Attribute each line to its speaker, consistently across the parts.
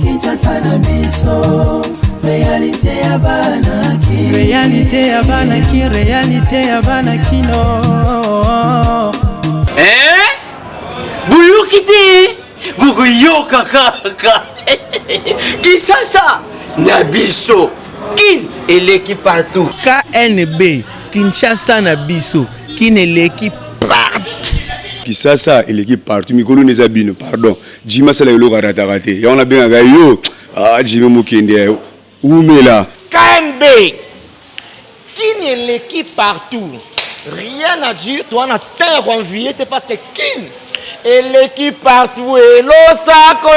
Speaker 1: Kinshasa na biso, réalité ya banaki, réalité ya banaki, réalité ya banakino.
Speaker 2: Buyukite, bukuyoka kaka. Kinshasa na biso, kin eleki partout.
Speaker 3: KNB, Kinshasa na biso, kin eleki partout.
Speaker 4: Kinshasa eleki partout. Mikolo nezabino, pardon. Jima sala yolo karatarate. Ya on a bien gayo. Jima mukende. Oumela.
Speaker 2: KNB, kin eleki partout. Rien à dire, toi on a terre envié, parce que kin eleki partout et l'osako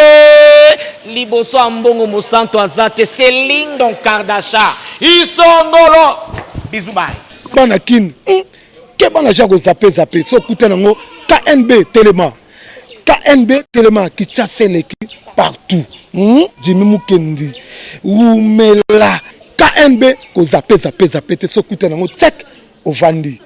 Speaker 2: liboso ambongo mosanto azate Céline Don Kardasha isongolo bizubai
Speaker 5: bana kin ke bana jago zape so kutanango KNB Telema qui chasse l'équipe partout Jimmy Mukendi Oumela KNB ko zape te so kutanango check ovandi.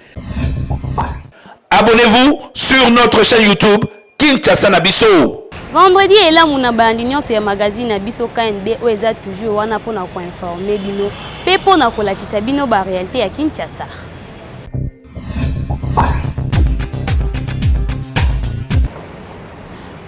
Speaker 6: Abonnez-vous sur notre chaîne YouTube Kinshasa na biso.
Speaker 7: Vendredi et là mon abandonnion sur magazine na biso KNB oeza toujours wana pona ko informer bino pe pona ko lakisa bino ba réalité ya Kinshasa.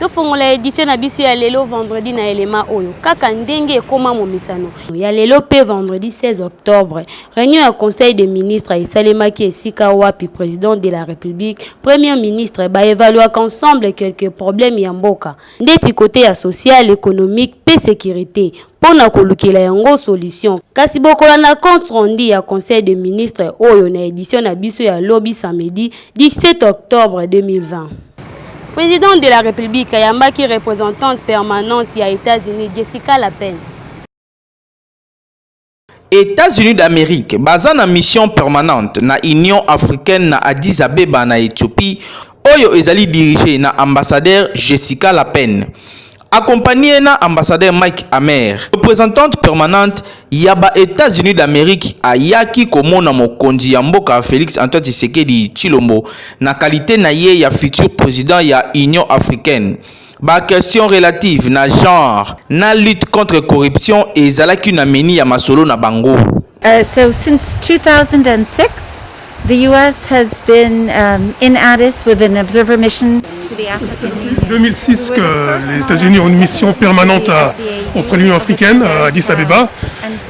Speaker 7: To fongola édition na biso ya lelo vendredi na elema oyo kaka ndenge ekoma momisano ya lelo pe vendredi 16 octobre réunion à conseil des ministres esalemaki esika wapi président de la république premier ministre ba évaluer ensemble quelques problèmes ya mboka ndeti côté ya social économique pe sécurité pona kolukela yango solution kasi bokola na compte rendu ya conseil des ministres oyo na édition na biso ya lobby samedi 17 octobre 2020. Président de la République, Yambaki représentante permanente à États-Unis, Jessica Lapen.
Speaker 6: États-Unis d'Amérique, basant na mission permanente na Union africaine na Addis Abeba na Éthiopie, oyo ezali dirigé na ambassadeur Jessica Lapen. Accompagné na ambassadeur Mike Amer, représentante permanente yaba États-Unis d'Amérique ayaki komona mokonzi ya mboka Félix Antoine Tshisekedi Tshilombo na qualité na ye ya futur président ya Union africaine. Ba question relative na genre na lutte contre corruption ezalaki na meni ya masolo na bango.
Speaker 8: So since 2006 the US has been in Addis with an observer mission to the African Union.
Speaker 5: 2006 que les États-Unis ont une mission permanente auprès de l'Union africaine à Addis Abeba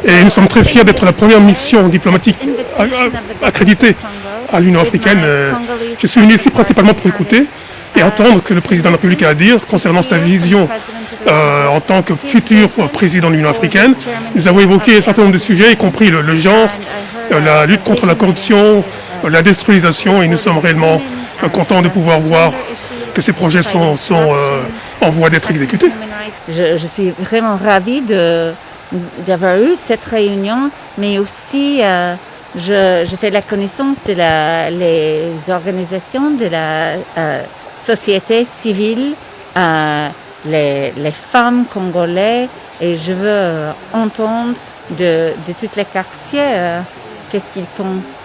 Speaker 5: et nous sommes très fiers d'être la première mission diplomatique accréditée à l'Union africaine. Je suis venu ici principalement pour écouter et entendre ce que le président de la République a à dire concernant sa vision en tant que futur président de l'Union africaine. Nous avons évoqué un certain nombre de sujets, y compris le genre, la lutte contre la corruption, la déstructuration, et nous sommes réellement contents de pouvoir voir que ces projets sont en voie d'être exécutés.
Speaker 8: Je suis vraiment ravie d'avoir eu cette réunion, mais aussi je fais la connaissance de les organisations de la société civile, les femmes congolaises, et je veux entendre de tous les quartiers qu'est-ce qu'ils pensent.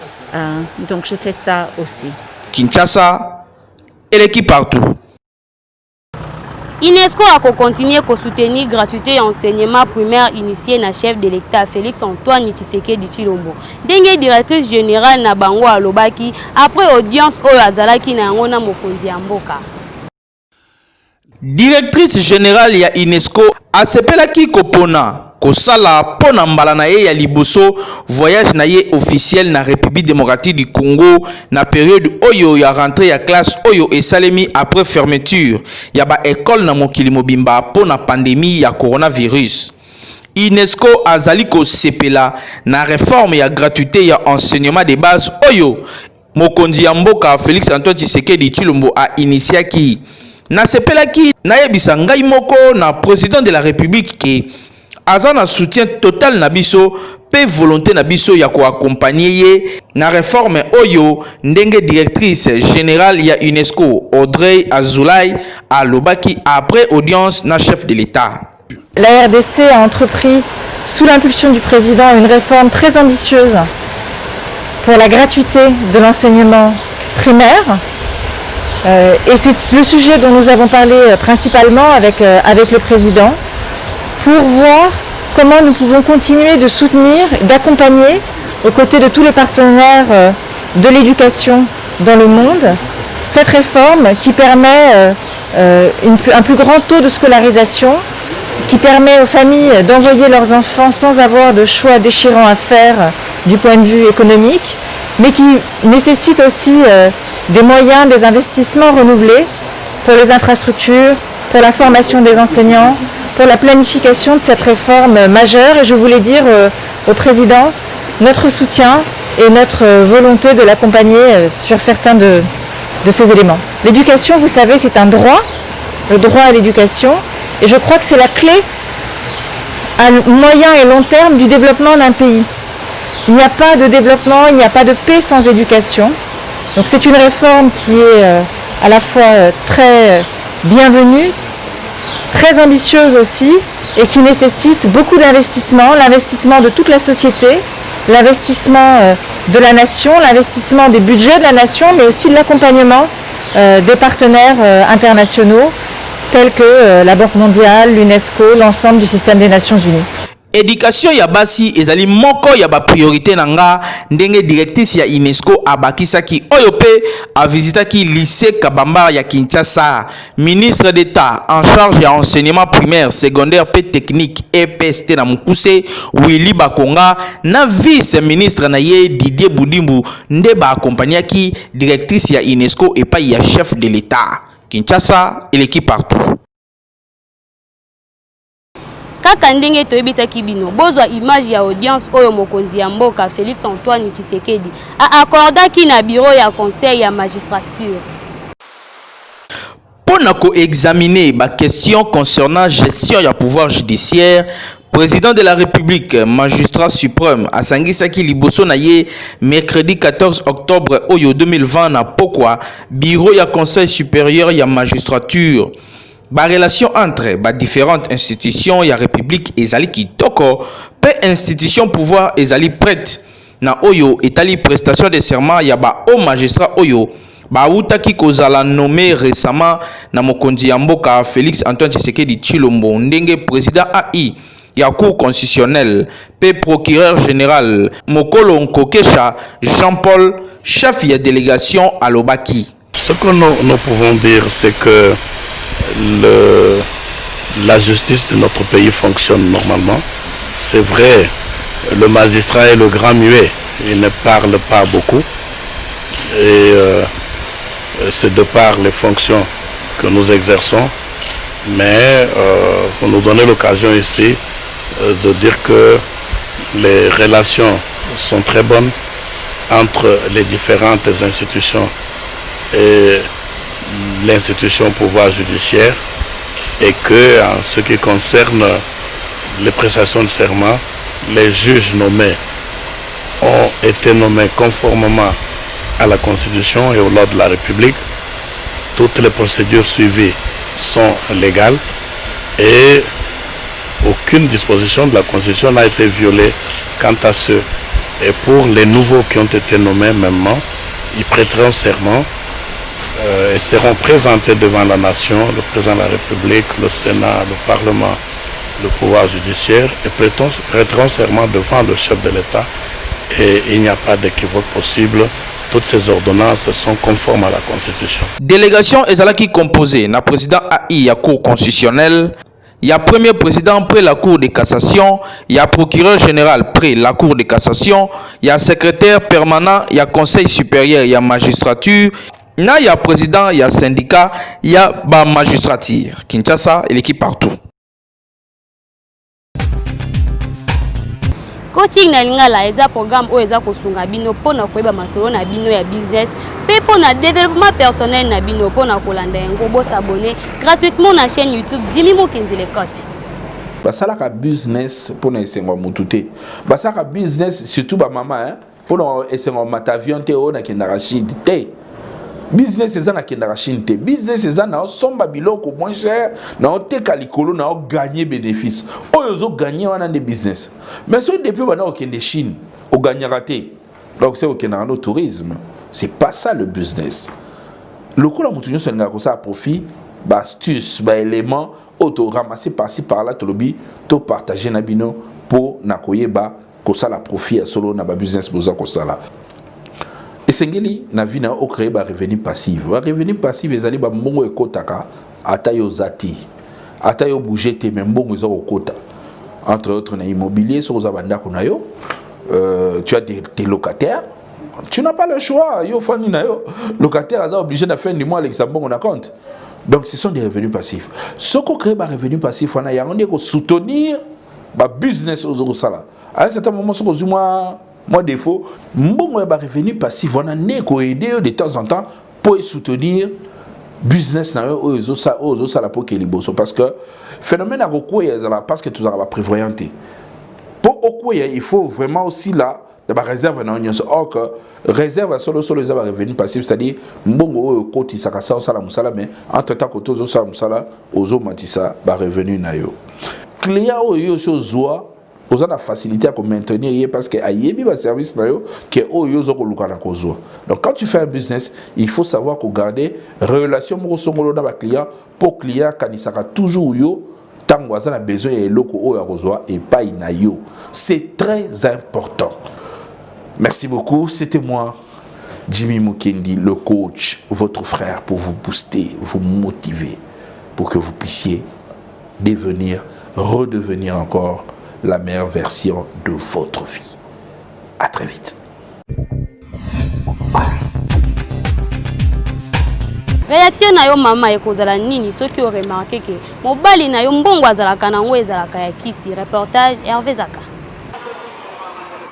Speaker 8: Donc je fais ça aussi.
Speaker 6: Kinshasa, et l'équipe partout.
Speaker 7: UNESCO a continué à soutenir gratuité enseignement primaire initié na chef de l'État Félix Antoine Tshisekedi Tshilombo. Dengue directrice générale na bango alobaki après audience oyo azalaki na yango na mokonzi ya mboka.
Speaker 6: Directrice générale ya UNESCO asepelaki kopona kosala pona mbala na ye ya liboso voyage na ye officiel na République démocratique du Congo na période oyo ya rentrée ya classe oyo esalemi après fermeture ya ba école na mokili mobimba pona pandémie ya coronavirus. UNESCO azali ko sepela na réforme ya gratuité ya enseignement de base oyo mokonzi ya mboka Félix Antoine Tshisekedi Tshilombo a initiaki. Na sepelaki na yebisa ngai moko na président de la République ke azana soutien total na biso pe volonté na biso ya ko accompagner ye na réforme oyo ndenge directrice générale ya UNESCO Audrey Azoulay alobaki après audience na chef de l'État.
Speaker 9: La RDC a entrepris sous l'impulsion du président une réforme très ambitieuse pour la gratuité de l'enseignement primaire. Et c'est le sujet dont nous avons parlé principalement avec le président, pour voir comment nous pouvons continuer de soutenir, d'accompagner, aux côtés de tous les partenaires de l'éducation dans le monde, cette réforme qui permet un plus grand taux de scolarisation, qui permet aux familles d'envoyer leurs enfants sans avoir de choix déchirants à faire du point de vue économique, mais qui nécessite aussi des moyens, des investissements renouvelés pour les infrastructures, pour la formation des enseignants, pour la planification de cette réforme majeure. Et je voulais dire au président notre soutien et notre volonté de l'accompagner sur certains de ces éléments. L'éducation, vous savez, c'est un droit, le droit à l'éducation, et je crois que c'est la clé à moyen et long terme du développement d'un pays. Il n'y a pas de développement, il n'y a pas de paix sans éducation. Donc c'est une réforme qui est à la fois très bienvenue, très ambitieuse aussi, et qui nécessite beaucoup d'investissement, l'investissement de toute la société, l'investissement de la nation, l'investissement des budgets de la nation, mais aussi de l'accompagnement des partenaires internationaux tels que la Banque mondiale, l'UNESCO, l'ensemble du système des Nations Unies.
Speaker 6: Éducation ya basi ezali moko ya ba priorité nanga ndenge directrice ya UNESCO abakisaki oyo pe avisitaki lycée Kabamba ya Kinshasa. Ministre d'État en charge ya enseignement primaire, secondaire pe technique EPST na Mukuse Willy Bakonga na vice-ministre na ye Didier Boudimbu nde ba accompagnaki directrice ya UNESCO et pas ya chef de l'État. Kinshasa et l'équipe partout.
Speaker 7: Kaka ndenge toyebisaki bino bozwa image ya audience oyo mokonzi ya mboka Félix Antoine Tshisekedi a accordaki na bureau ya conseil ya magistrature.
Speaker 6: Pour examiner ma question concernant gestion ya pouvoir judiciaire, président de la République, magistrat suprême, asangisaki liboso na ye mercredi 14 octobre oyo 2020 na Pokwa, bureau ya conseil supérieur ya magistrature. La relation entre différentes institutions ya République ezali kitoko, pe institution pouvoir ezali prête na oyo etali prestation de serment ya ba haut magistrat oyo ba utaki kozala nommé récemment na mokonzi ya mboka Félix Antoine Tshisekedi Tshilombo ndenge président AI ya cour constitutionnelle pe procureur général Mokolo Nkokesha Jean-Paul, chef ya délégation à Lobaki.
Speaker 10: Ce que nous pouvons dire, c'est que la justice de notre pays fonctionne normalement. C'est vrai, le magistrat est le grand muet, il ne parle pas beaucoup. Et c'est de par les fonctions que nous exerçons. Mais pour nous donner l'occasion ici de dire que les relations sont très bonnes entre les différentes institutions et l'institution pouvoir judiciaire, et que en ce qui concerne les prestations de serment, les juges nommés ont été nommés conformément à la Constitution et aux lois de la République. Toutes les procédures suivies sont légales et aucune disposition de la Constitution n'a été violée quant à ceux. Et pour les nouveaux qui ont été nommés mêmement, ils prêteront serment et seront présentés devant la nation, le président de la République, le Sénat, le Parlement, le pouvoir judiciaire, et prêteront serment devant le chef de l'État. Et il n'y a pas d'équivoque possible. Toutes ces ordonnances sont conformes à la Constitution.
Speaker 6: Délégation ezalaki composée na président AI à Cour constitutionnelle, il y a premier président près la Cour de cassation, il y a procureur général près la Cour de cassation, il y a secrétaire permanent, il y a conseil supérieur, il y a magistrature, il y a président, il y a syndicat, il y a magistrature. Kinshasa et l'équipe partout.
Speaker 7: Coaching na lingala eza programme oyo eza kosunga bino pona koyeba masolo na bino ya business pe pona développement personnel na bino pona kolanda yango bo s'abonner gratuitement na chaîne YouTube Jimmy Mokenzi le coach.
Speaker 11: Basalaka business pona esengo mutute. Basalaka business surtout ba mama pona esengo matavion te ona kendaka Chine te. Business eza na kendaka Chine te. Business eza na somba biloko moins cher na oteka likolo na gagner bénéfice. Oyo zo gagner wana de business. Mais so depuis bana okende Chine o gagnera te. Donc c'est au Kenya au tourisme. C'est pas ça le business. Le coup la moutonnion c'est un ça à profit, astuce, élément auto ramasser par-ci par-là to lobby, to partager na bino pour nakoye ba ko ça la profit à solo na ba business boza ko ça là. Et sengeli na vie na o créer ba revenu passif. Ba revenu passif ezali ba mbongo ekotaka ata yo zati. Ata yo bouger te même mbongo zo okota. Entre autres na immobilier sur za banda ko na yo. Tu as des locataires. Tu n'as pas le choix. Yo fani na yo. Locataire a obligé de faire du mois avec sa bon compte. Donc ce sont des revenus passifs. Ce qu'on crée par revenu passif, on a qu'on soutenir le business aux sala. À un certain moment, ce qu'on moi défaut, bon revenu passif, on a aider de temps en temps pour soutenir business na aux sala pour qu'il bosse parce que phénomène à recours parce que tout ça va prévoyanter. Pour okuya, il faut vraiment aussi là de la réserve na union or que réserve solo les revenus passifs, c'est-à-dire mbongo koti sakasa sala musala mais entre temps que tozo sala musala ozo matisa ba revenu na yo client oyo so zoa oza na facilité à maintenir parce que ayebi ba service na yo que oyo zo ko luka na kozo. Donc quand tu fais un business, il faut savoir ko garder relation mo songolo na ba client pour client kanisaka toujours yo tango aza na besoin et loko oyo akozoa et pas na yo. C'est très important. Merci beaucoup, c'était moi, Jimmy Mukendi, le coach, votre frère, pour vous booster, vous motiver, pour que vous puissiez redevenir encore la meilleure version de votre vie. À très vite.
Speaker 7: Réaction na yo mama ekozala nini soki o remarqué que mobali na yo mbongo azalaka nango ezalaka ya kisi. Reportage Hervé Zaka.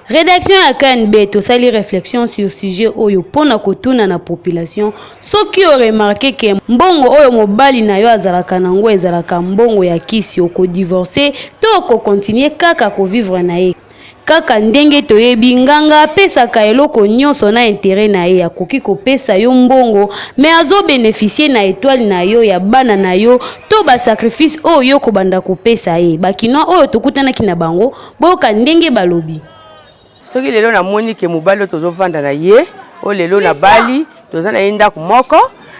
Speaker 7: Rédaction à KNB tosali réflexion sur sujet oyo pona kotuna na population soki o remarqué que mbongo oyo mobali na yo azalaka nango ezalaka mbongo ya kisi oko divorcer to ko continuer kaka ko vivre na ye kaka ndenge toyebi nganga pesaka eloko nyonso na intérêt na ye akoki kopesa yo mbongo mais azo bénéficier na étoile na yo ya bana na yo to ba sacrifice oyo ko banda kopesa ye bakino oyo tokutana kina bango boka ndenge balobi.
Speaker 12: Soki lelo na moni ke mobali tozo vanda na ye o lelo na bali toza na yenda ku moko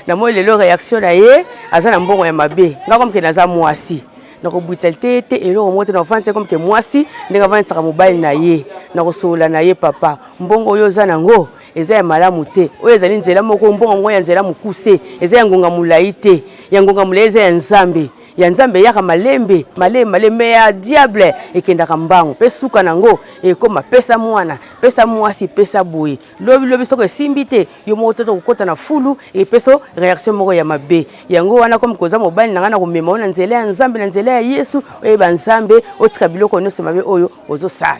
Speaker 12: na mo lelo réaction na ye aza na mbongo ya mabe nga comme ke naza mwasi na ko brutalité te eloko moto na vanda comme ke mwasi ndenge vanda saka mobali na ye na ko sola na ye papa mbongo oyo za nango eza ya malamu te oyo ezali nzela moko mbongo ngo ya nzela mukuse eza ya ngonga mulai te ya ngonga mulai eza ya nzambe ya nzambe yaka malembe ya diable ekendaka mbango pe suka nango ekoma pesa mwana pesa mwasi pesa boye lobi soko esimbi te yo moko to kokota na fulu e peso réaction moko ya mabe yango wana comme koza mobali nanga na komema na nzela ya nzambe na nzela ya Yesu oyeba nzambe otika biloko nyonso mabe oyo ozosala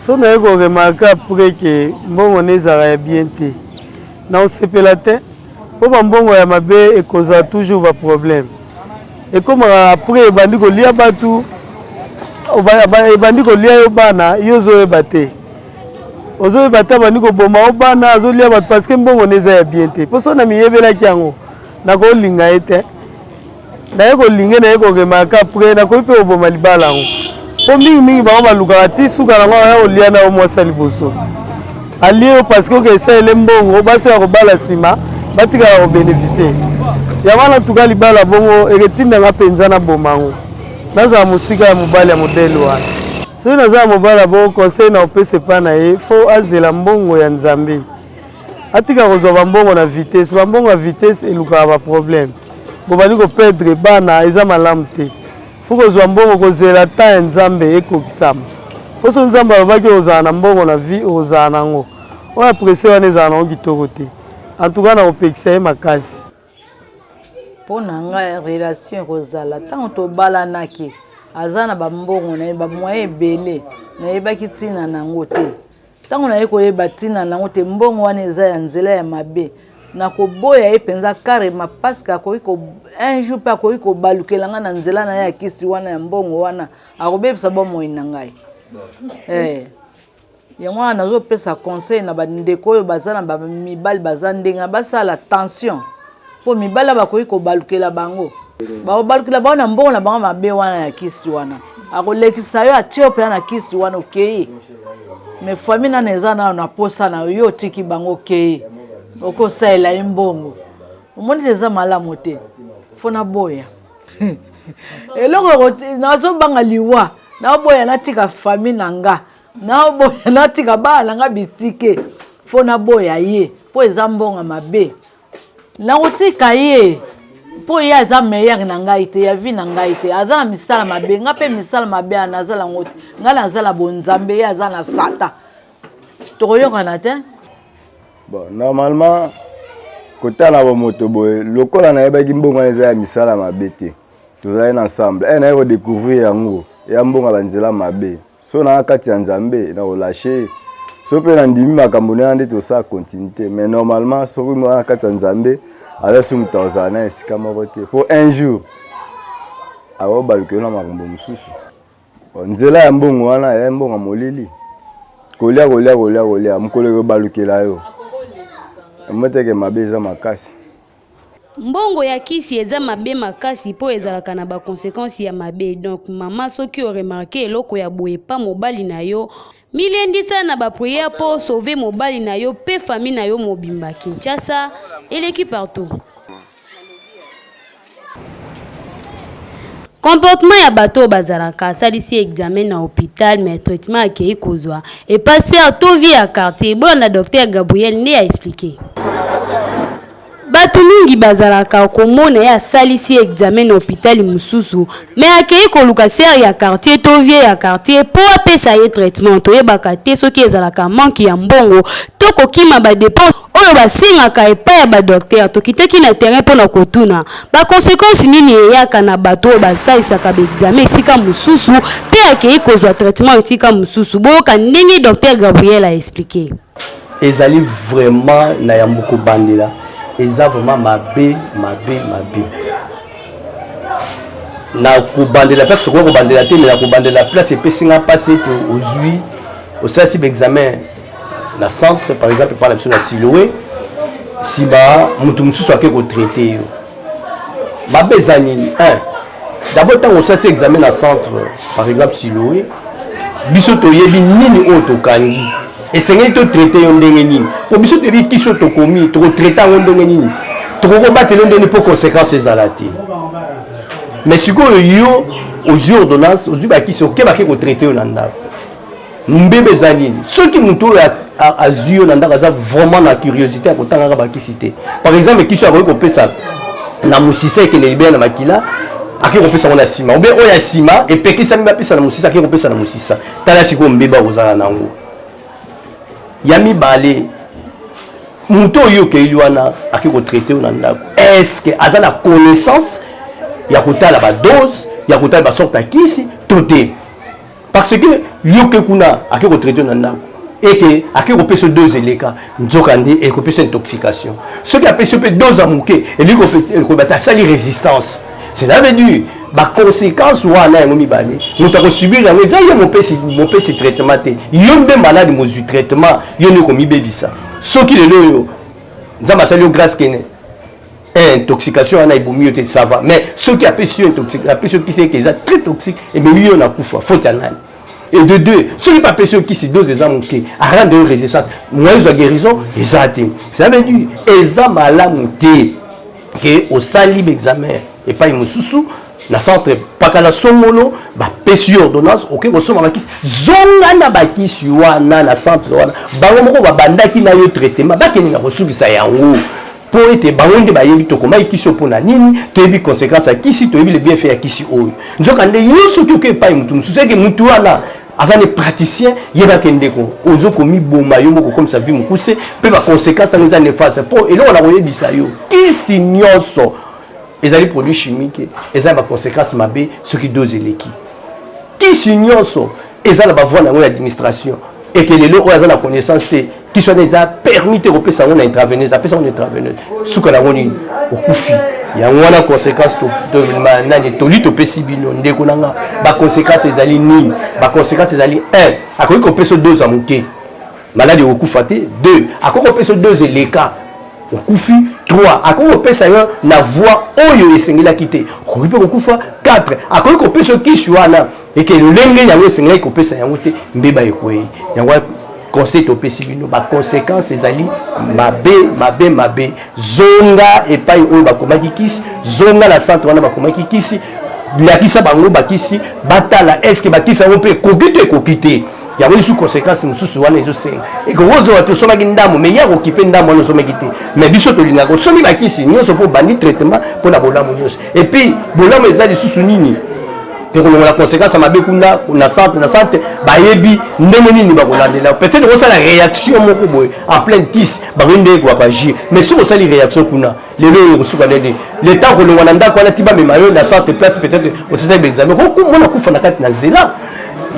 Speaker 13: so na eko remarquer après que mbongo nezaka ya bien te na osepela te po mbongo ya mabe ekoza toujours ba problème. Et comme après bandiko lia batu bandiko lia yo bana yozo ebate ozo ebata bandiko boma o bana azo lia batu parce que mbongo neza ya bien te poso na miyebela kyango na ko linga ete na yeko linga na yeko remarquer après na ko pe oboma libala ngo po mingi ba ba luka ti suka na ngo ya olia na o mwasa liboso alio parce que ke sele mbongo baso ya ko bala sima batika ko bénéficier. Yamana tukali bala bongo eketinda ngapenza na bomango naza musika ya mobali ya modele wana so naza mobala bo conseil na opese pa na ye fo azela mbongo ya nzambe atika kozwa mbongo na vitesse mbongo ya vitesse eluka ba problème bobali ko perdre bana eza malamu te fo kozwa mbongo kozela ta ya nzambe ekokisama poso nzambe alobaki ozala na mbongo na vie ozala nango oyo apresse wana ezala nango kitoko te en tout cas na opekisa ye makasi.
Speaker 14: Pour nga relation kozala tant to balanaki azana ba mbongo na ba moyen belé na yebaki tina nango te tant na yeko yeba tina nango te mbongo wana eza ya nzela ya mabe na ko boya epenza carrément parce que ko un jour pa ko balukela nga na nzela na ya kisi wana ya mbongo wana akobebisa bo moyi na ngai yango wana nazo pesa conseil na ba ndeko oyo bazana ba mibali bazandenga basala tension po mibala bakoyi ko balukela bango ba balukela bango na mbongo na bango mabe wana ya kisi wana akolekisa yo atio pe na kisi wana okei mais famille na eza na posa na yo tiki bango ke oko saela imbongo omoni eza malamu te fona boya eloko nazo banga liwa na boya natika famille nanga na boya natika bala nga bitike fona boya ye po eza mbonga mabe na utika ye po ya za meilleur na ngai te ya vie na ngai te azala misala mabe nga pe misala mabe anazala ngote nga nazala bonzambe ya azala sata tokoyokana te.
Speaker 15: Bon, normalement kotala ba moto boy lokola na yebaki mbongo eza ya misala mabe te tozali ensemble na yebo découvrir yango ya mbongo banzela mabe so na kati ya nzambe na relâcher so pe na ndimi makambo na nde to sa continuité mais normalement so mo na kati ya nzambe ala sum tozana esika moko te pour un jour awo baluke na makambo mususu nzela ya mbongo wana ya mbongo molili kolia mukolo balukela yo moteke mabe eza makasi.
Speaker 7: Mbongo ya kisi eza mabe makasi po ezalaka na ba conséquences ya mabe. Donc mama soki o remarqué eloko ya boye pa mobali na yo miliendisa na ba prière pour sauver mobali na yo pe famille na yo mobimba Kinshasa eleki partout. Comportement ya bato bazalaka salisi examen na hôpital mais traitement akei kozwa et passer à tout vie à quartier bon na docteur Gabriel ne a expliqué. Bato mingi bazalaka komona ya salisi examen na hôpital mususu mais akei koluka ser ya quartier to vie ya quartier po apesa ye traitement to yebaka te soki ezalaka manki ya mbongo to kokima ba dépense oyo basingaka epai ya ba docteur to kitaki na terrain pona kotuna ba conséquences nini eyaka na bato oyo basalisaka ba examen esika mususu pe akei kozwa traitement esika mususu boyoka ndenge docteur Gabriel a expliqué.
Speaker 16: Ezali vraiment na ya moko bandela eza vraiment mabe na kubandela place ko bandela te mais na kubandela place epesinga passe te ozui au sasi d'examen na centre par exemple par la mission na Siloé si ba mutu mususu akeko traiter yo mabe zani d'abord tant au sasi examen na centre par exemple Siloé biso to yebi nini o to kangi et c'est to traiter yo ndenge nini pour biso te bi kiso to komi to traiter yo ndenge nini to ko battre ndenge pour conséquences ezalati mais siko yo aux ordonnances aux ba kiso ke ba ke ko traiter yo na ndako mbebe zanini ceux qui muto a zio na ndako za vraiment na curiosité ko tanga ba kisité par exemple kiso ko pesa na musisa ke ne libère na makila aki ko pesa na sima ou bien oya sima et pekisa mba pesa na musisa ki ko pesa na musisa tala siko mbeba ozala nango yami balé muto yo ke iliwana aki ko traiter na ndako est-ce que azana connaissance ya kotala ba dose ya kotala ba sorte kisi toté parce que yo ke kuna aki ko traiter na ndako et que aki ko pesa dose eleka nzokandi et ko pesa intoxication ce qui a pesa pe dose amuke et lui ko bata sali résistance c'est là venu ba conséquence wana ya ngomi balé nous ta ko subir la mais ya mon pesi traitement te yo mbe malade mo zu traitement yo ne ko mi bebisa ce qui le yo nzamba sali grâce kene intoxication ana ibomi te ça va mais ceux qui appellent intoxication qui c'est que c'est très toxique et mais lui on a kufa faut yanani et de deux ceux qui pas appellent qui c'est dose exam qui a rien de résistance moyen de guérison exact ça veut dire eza malamu te que au sali examen et pas mususu na centre pakala somolo ba pesi ordonnance OK ko soma bakisi zonga na bakisi wana na centre wana bango moko ba bandaki na yo traitement bakeninga ko subisa yango po ete bango ba yebi to koma ikisi opona nini to yebi conséquence akisi to yebi le bienfait akisi oyo nzoka nde yoso ki ko epai mutu mususu ke mutu wana azane praticien yeba kendeko ozo komi boma yo moko comme ça vie mukuse pe ba conséquence za néfaste po eloko na koyebisa yo kisi nyonso ezali produits chimiques ezali ba conséquences mabe ce qui dose eleki kisi nyonso ezali ba voie na l'administration et que les lois ont la connaissance qui soit déjà permis de repérer ça on a intervenu ça peut on intervenu sous que la on au kufi ya wana conséquence to nani to lito pesibino ndeko nanga ba conséquences ezali ni ba conséquences ezali 1 akoki ko peso 2 à muke malade au kufate 2 akoki ko peso 2 eleka au kufi 3 akoki ko pesa yo na voix oyo esengela kite ko pe ko kufa 4 akoki ko peso kishi wana et que le lenge yango esengela ko pesa yango te mbeba ekoyi yango conseil topesi bino ba conséquences ezali mabe zonga epai oyo bakomaki kisi zonga na centre wana bakomaki kisi bilakisa bango bakisi batala est-ce que bakisa yango mpe ekoki te yango lisusu conséquence mosusu wana ezosenga ekokozwa tosomaki ndambo mais ya kokipe ndambo wana osomaki te mais biso tolingaka osomi bakisi nyonso mpo bandi traitement mpona bolamu nyonso et puis bolamu eza lisusu nini la conséquence à ma bekunda na santé bayebi ndenge nini bakolandela peut-être on ça la réaction moko boy en pleine kiss barinde ko bagir mais si on ça les réactions kuna lelo resuka dede le temps que l'on anda ko na tiba me mayo la santé place peut-être on sait examen ko mona ku fana kati na zela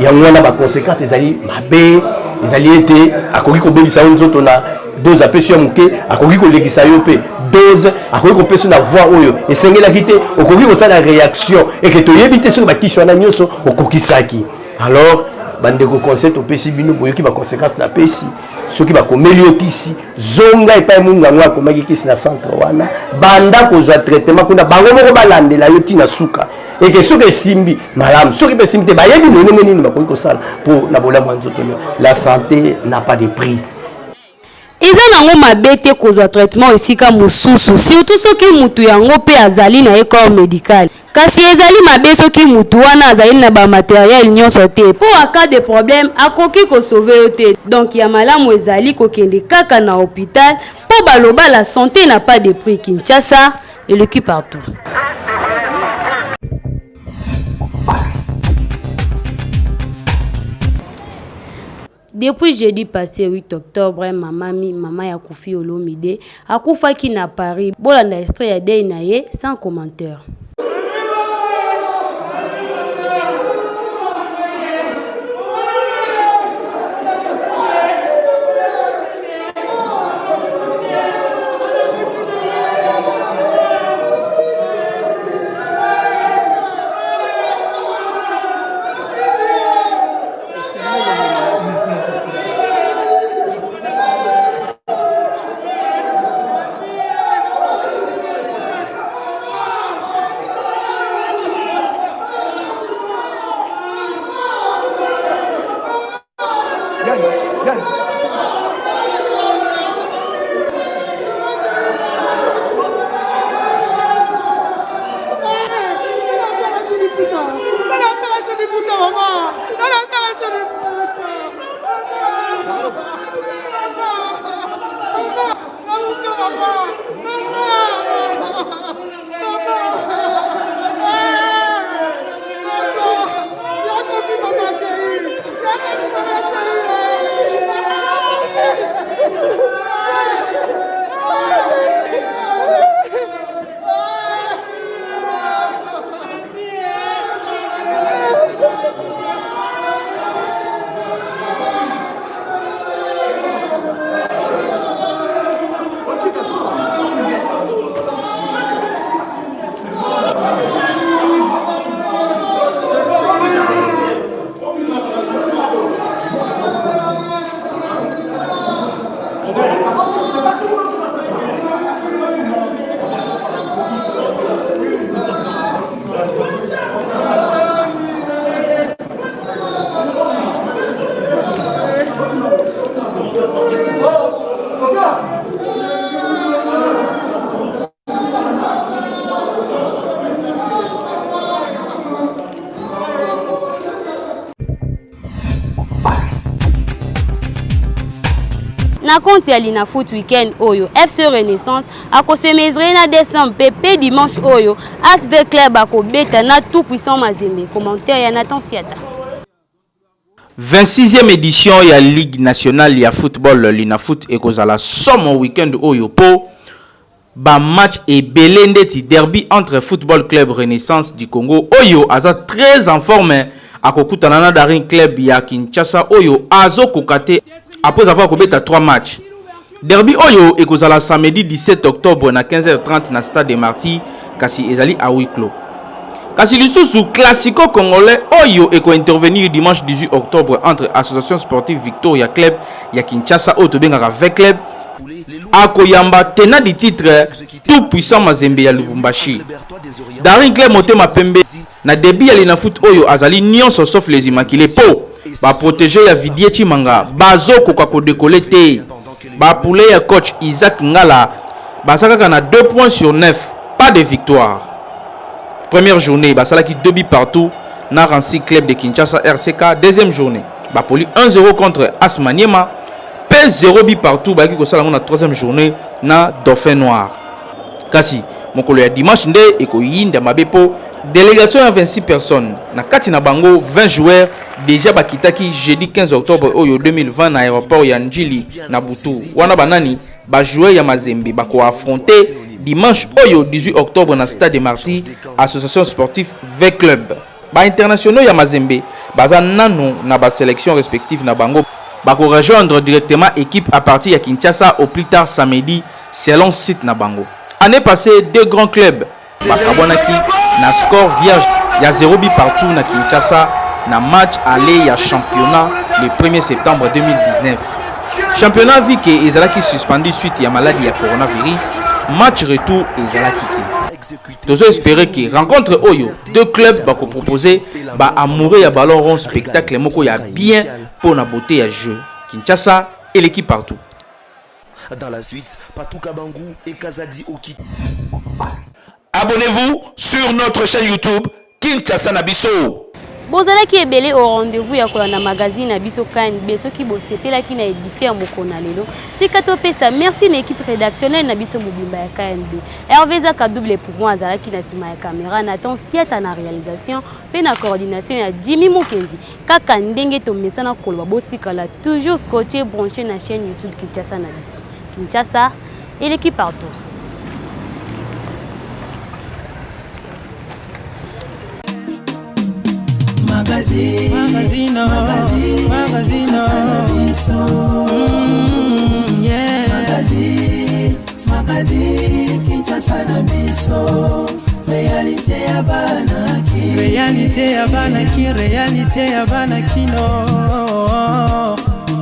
Speaker 16: ya ngwana ba conséquences ezali mabe ezali été akoki ko bebisa nzoto na dose apesi ya moke akoki kolekisa yo mpe dose akoki kopesa na voix oyo esengelaki te okoki kosala réaction eke toyebi te soki bakisi wana nyonso okokisaki alors bandeko conseil topesi bino boyoki baconséquence na pesi soki bakomeli yo kisi zonga epai mungango akomaki kisi na centre wana banda kozwa traitement kuna bango moko balandela yo ntina suka eke soki esimbi malamu soki mpe esimbi te bayebi ndenge nini bakoki kosala mpo na bolamu ya nzoto la santé n'a pas de prix.
Speaker 7: eza nango mabe te kozwa traitement esika mosusu surtout soki mutu yango mpe azali na ye corps médical kasi ezali mabe soki mutu wana azali na bamateriel nyonso te mpo aka de problème akoki kosauve yo te donc ya malamu ezali kokende kaka na hôpital mpo baloba la santé n'a pas de prix. Kinshasa eleki partout. Depuis jeudi passé 8 octobre, maman ya Koufi Olomide akufaki na Paris. Bolanda extrait ya dey na ye sans commentaire. Na compte ya Lina Foot Weekend oyo FC Renaissance akosemezre na décembre PP dimanche oyo ASV Club akobeta na tout puissant Mazembe. Commentaire ya Nathan Siata.
Speaker 6: 26e édition ya Ligue nationale ya football Lina Foot ekozala somo weekend oyo po ba match ebele ndeti derby entre Football Club Renaissance du Congo oyo aza très en forme akokutana na Daring Club ya Kinshasa oyo azo kokate après avoir combattu 3 matchs. Derby oyo ekozala samedi 17 octobre na 15h30 na Stade des Martyrs kasi ezali à huis clos. Kasi lisusu classico congolais oyo eko intervenir dimanche 18 octobre entre Association Sportive Victoria Club ya Kinshasa oyo tobengaka V Club akoyamba tenant du titre tout puissant Mazembe ya Lubumbashi. Daring Club Motema Pembe na début ya Lina Foot oyo azali nyonso sauf les immaculés po ba protéger ya Vidier Chimanga bazo koka ko décoller te ba poulet ya coach Isaac Ngala basaka na 2 points sur 9, pas de victoire. Première journée basalaki 2 buts partout na Rancy Club de Kinshasa RCK. Deuxième journée bapoli 1-0 contre Asmaniema, p 0 but partout baki ko sala na troisième journée na Dauphin Noir. Kasi mokolo ya dimanche nde ekoyinda mabepo délégation à 26 personnes na kati na bango 20 joueurs déjà bakitaki jeudi 15 octobre oyo 2020 na aéroport ya Njili na Butu. Wana banani ba joueur ya Mazembe bako affronter dimanche oyo 18 octobre na stade de Marty association sportive V Club. Ba internationaux ya Mazembe baza nano na ba sélection respective na bango bako rejoindre directement équipe à partir ya Kinshasa au plus tard samedi selon site na bango. Année passée, 2 grands clubs bakabonaki na score vierge ya 0 but partout na Kinshasa na match aller ya championnat le 1er septembre 2019. Championnat vu que ezalaki suspendu suite ya maladie ya coronavirus, match retour ezalaki te. Tozo espérer que rencontre oyo 2 clubs bako proposer ba amoureux ya ballon rond spectacle moko ya bien pour na beauté ya jeu. Kinshasa et l'équipe partout.
Speaker 17: Dans la suite, Patou Kabangou et Kazadi Oki.
Speaker 11: Abonnez-vous sur notre chaîne YouTube Kinshasa na biso.
Speaker 7: Bozalaki ebele au rendez-vous ya kolanda magazine na biso KNB soki bosepelaki na édition ya mokona lelo. Tika topesa merci na équipe rédactionnelle na biso mobimba ya KNB. Hervé Zaka double pour moi azalaki na sima ya caméra, Nathan Siata na réalisation pe na coordination ya Jimmy Mukendi. Kaka ndenge to mesana koloba botikala toujours scotché branché na chaîne YouTube Kinshasa na biso. Kinshasa et l'équipe partout.
Speaker 1: Magazine, Kinshasa na biso. Réalité ya bana ki, réalité ya bana kino.